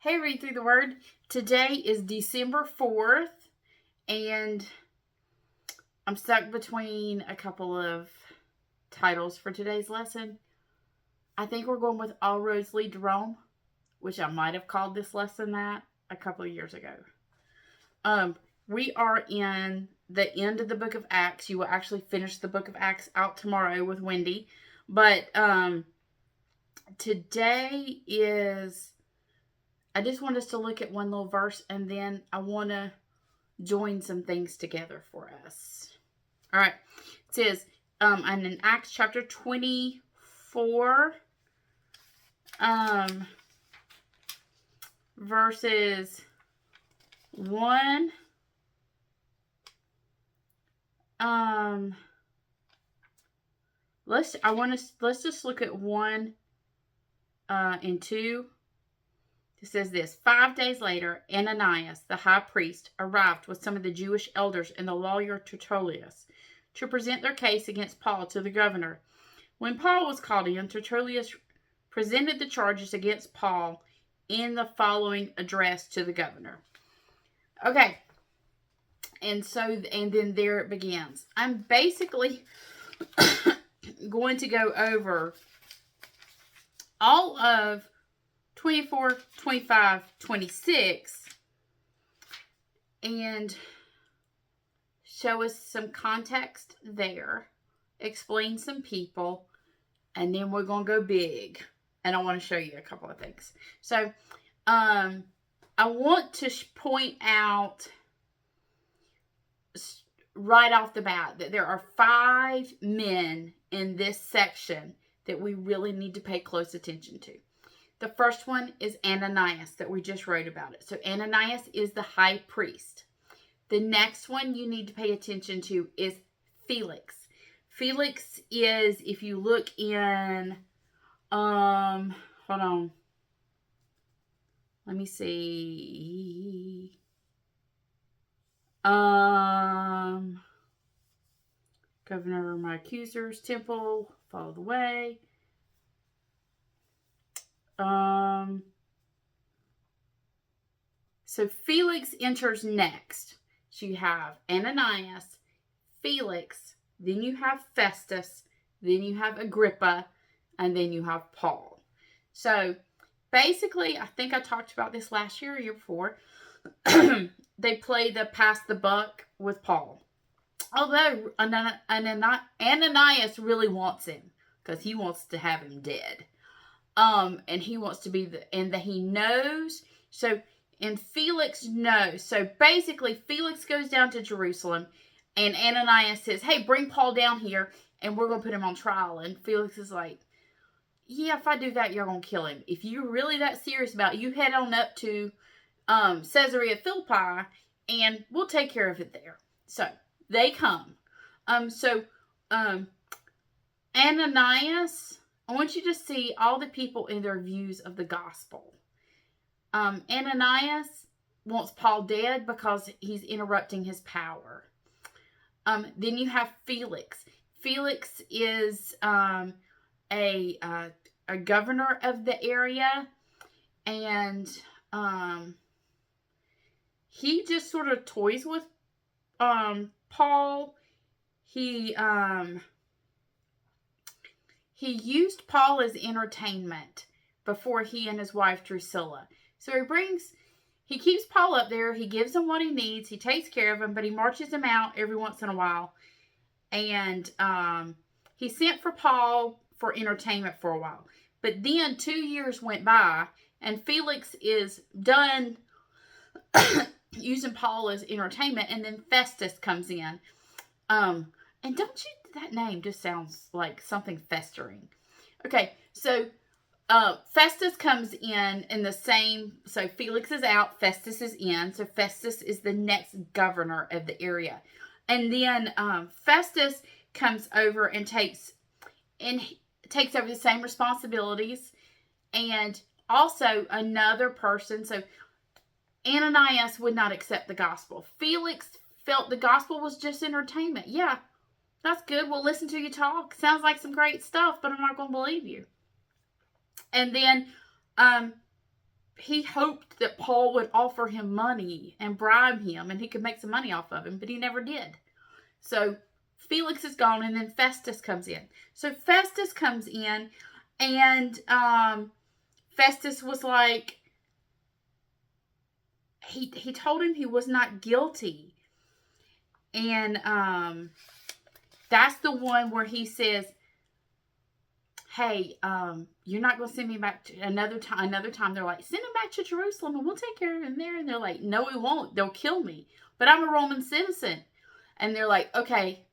Hey, Read Through the Word. Today is December 4th, and I'm stuck between a couple of titles for today's lesson. I think we're going with All Roads Lead to Rome, which I might have called this lesson that a couple of years ago. We are in the end of the book of Acts. You will actually finish the book of Acts out tomorrow with Wendy. But today is... I just want us to look at one little verse, and then I want to join some things together for us. All right. It says, and in Acts chapter 24, verses 1, let's just look at 1 and 2. It says this: 5 days later, Ananias, the high priest, arrived with some of the Jewish elders and the lawyer Tertullus to present their case against Paul to the governor. When Paul was called in, Tertullus presented the charges against Paul in the following address to the governor. Okay. And then there it begins. I'm basically going to go over all of 24, 25, 26, and show us some context there, explain some people, and then we're going to go big, and I want to show you a couple of things. So, I want to point out right off the bat that there are 5 men in this section that we really need to pay close attention to. The first one is Ananias that we just wrote about it. So Ananias is the high priest. The next one you need to pay attention to is Felix. Felix is, if you look in, hold on. Let me see. Governor, my accusers, temple, follow the way. So Felix enters next. So you have Ananias, Felix, then you have Festus, then you have Agrippa, and then you have Paul. So basically, I think I talked about this last year or year before. They play the pass the buck with Paul. Although Ananias really wants him because he wants to have him dead. And he wants to be and that he knows. So, and Felix knows. So basically, Felix goes down to Jerusalem, and Ananias says, hey, bring Paul down here, and we're going to put him on trial. And Felix is like, yeah, if I do that, you're going to kill him. If you're really that serious about it, you head on up to Caesarea Philippi, and we'll take care of it there. So, they come. Ananias, I want you to see all the people in their views of the gospel. Ananias wants Paul dead because he's interrupting his power. Then you have Felix. Felix is a governor of the area, and he just sort of toys with Paul. He used Paul as entertainment before he and his wife Drusilla. So he keeps Paul up there. He gives him what he needs. He takes care of him, but he marches him out every once in a while. And he sent for Paul for entertainment for a while. But then 2 years went by, and Felix is done using Paul as entertainment, and then Festus comes in. And that name just sounds like something festering. Okay, so Festus comes in the same, so Felix is out, Festus is in, so Festus is the next governor of the area. And then Festus comes over and takes over the same responsibilities, and also another person. So Ananias would not accept the gospel. Felix felt the gospel was just entertainment. Yeah, That's good. We'll listen to you talk. Sounds like some great stuff, but I'm not going to believe you. And then he hoped that Paul would offer him money and bribe him and he could make some money off of him, but he never did. So Felix is gone, and then Festus comes in. So Festus comes in, and Festus was like, he told him he was not guilty. And that's the one where he says, hey, you're not going to send me back to another time. They're like, send him back to Jerusalem and we'll take care of him there. And they're like, no, we won't. They'll kill me. But I'm a Roman citizen. And they're like, okay.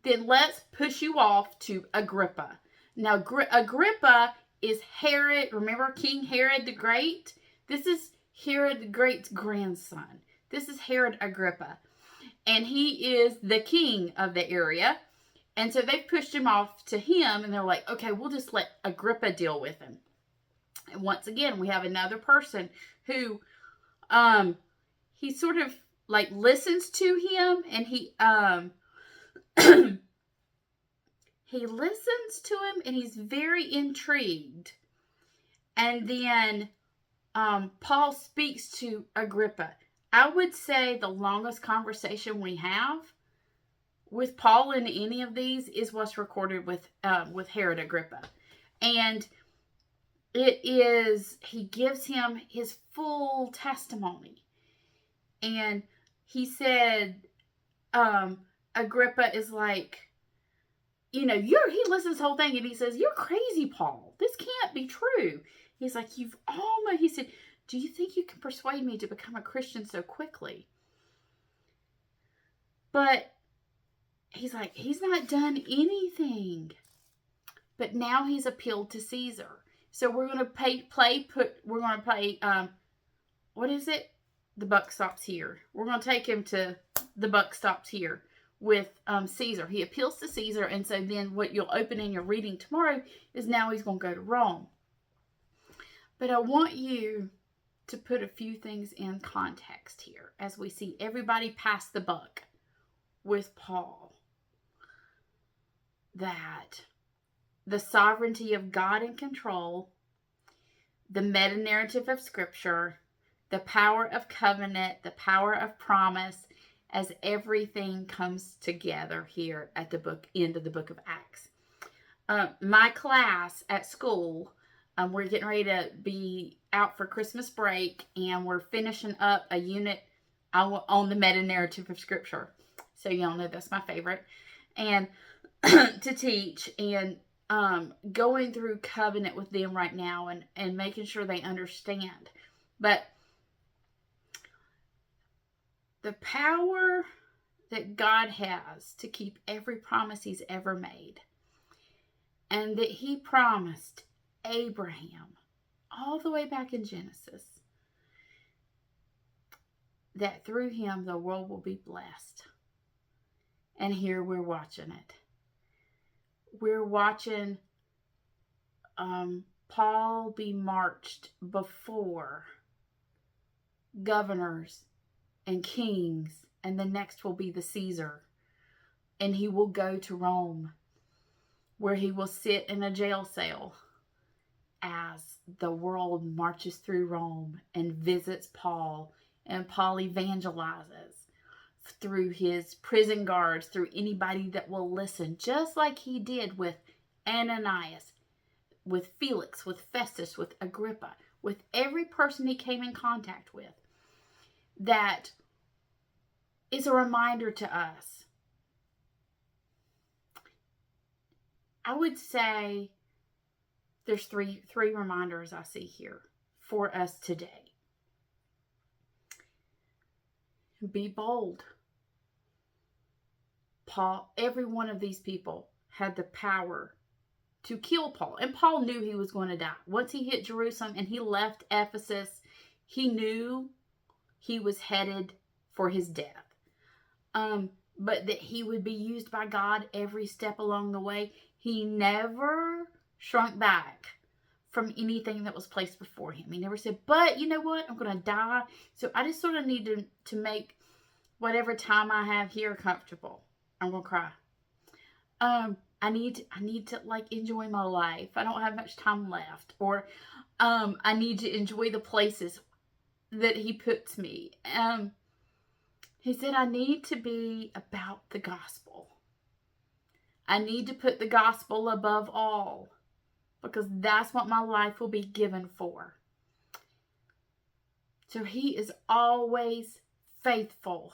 Then let's push you off to Agrippa. Now, Agrippa is Herod. Remember King Herod the Great? This is Herod the Great's grandson. This is Herod Agrippa. And he is the king of the area. And so they pushed him off to him. And they're like, okay, we'll just let Agrippa deal with him. And once again, we have another person who he sort of like listens to him, and he he listens to him, and he's very intrigued. And then Paul speaks to Agrippa. I would say the longest conversation we have with Paul in any of these is what's recorded with Herod Agrippa. And it is, he gives him his full testimony. And he said, Agrippa is like, he listens to the whole thing, and he says, you're crazy, Paul. This can't be true. He's like, he said, do you think you can persuade me to become a Christian so quickly? But he's like, he's not done anything. But now he's appealed to Caesar. So we're going to play, what is it? The buck stops here. We're going to take him to the buck stops here with Caesar. He appeals to Caesar, and so then what you'll open in your reading tomorrow is now he's going to go to Rome. But I want you to put a few things in context here as we see everybody pass the buck with Paul. That the sovereignty of God in control, the meta-narrative of Scripture, the power of covenant, the power of promise, as everything comes together here at the end of the book of Acts. My class at school, we're getting ready to be out for Christmas break, and we're finishing up a unit on the meta-narrative of Scripture. So y'all know that's my favorite. And to teach, and going through covenant with them right now, and making sure they understand. But the power that God has to keep every promise he's ever made, and that he promised Abraham all the way back in Genesis that through him the world will be blessed. And here we're watching it. We're watching Paul be marched before governors and kings, and the next will be the Caesar, and he will go to Rome, where he will sit in a jail cell as the world marches through Rome and visits Paul, and Paul evangelizes through his prison guards, through anybody that will listen, just like he did with Ananias, with Felix, with Festus, with Agrippa, with every person he came in contact with. That is a reminder to us. I would say there's three reminders I see here for us today. Be bold. Paul, every one of these people had the power to kill Paul. And Paul knew he was going to die. Once he hit Jerusalem and he left Ephesus, he knew he was headed for his death. But that he would be used by God every step along the way. He never shrunk back from anything that was placed before him. He never said, but you know what? I'm going to die. So I just sort of need to make whatever time I have here comfortable. I'm going to cry. I need to like enjoy my life. I don't have much time left. Or I need to enjoy the places that he puts me. He said, I need to be about the gospel. I need to put the gospel above all, because that's what my life will be given for. So he is always faithful,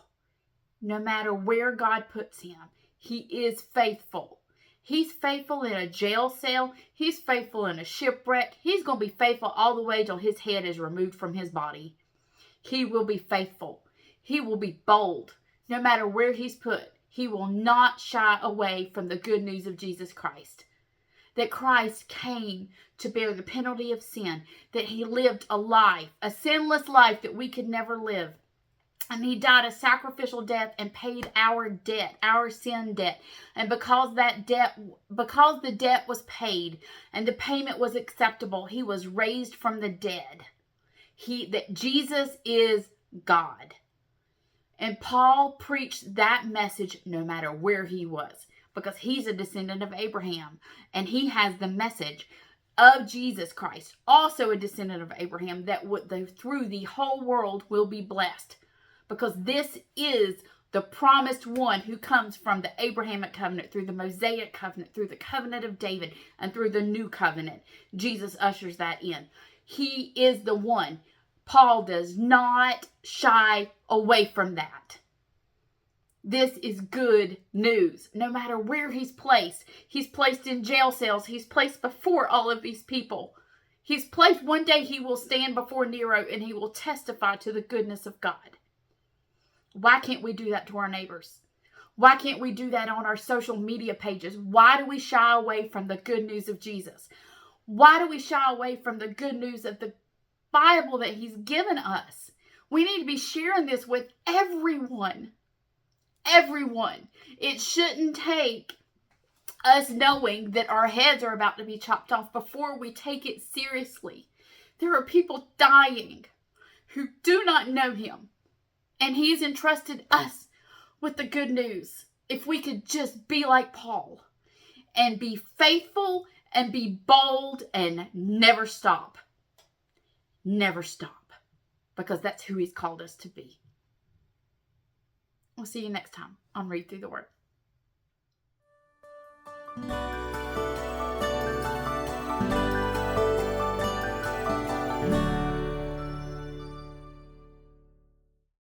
no matter where God puts him. He is faithful. He's faithful in a jail cell. He's faithful in a shipwreck. He's going to be faithful all the way till his head is removed from his body. He will be faithful. He will be bold. No matter where he's put, he will not shy away from the good news of Jesus Christ. That Christ came to bear the penalty of sin. That he lived a life, a sinless life that we could never live. And he died a sacrificial death and paid our debt, our sin debt. And because the debt was paid and the payment was acceptable, he was raised from the dead. That Jesus is God. And Paul preached that message no matter where he was, because he's a descendant of Abraham, and he has the message of Jesus Christ, also a descendant of Abraham, that through the whole world will be blessed, because this is the promised one who comes from the Abrahamic covenant, through the Mosaic covenant, through the covenant of David, and through the new covenant. Jesus ushers that in. He is the one. Paul does not shy away from that. This is good news. No matter where he's placed in jail cells. He's placed before all of these people. He's placed, one day he will stand before Nero and he will testify to the goodness of God. Why can't we do that to our neighbors? Why can't we do that on our social media pages? Why do we shy away from the good news of Jesus? Why do we shy away from the good news of the Bible that he's given us? We need to be sharing this with everyone. Everyone. It shouldn't take us knowing that our heads are about to be chopped off before we take it seriously. There are people dying who do not know him, and he's entrusted us with the good news. If we could just be like Paul and be faithful and be bold and never stop. Never stop, because that's who he's called us to be. We'll see you next time on Read Through the Word.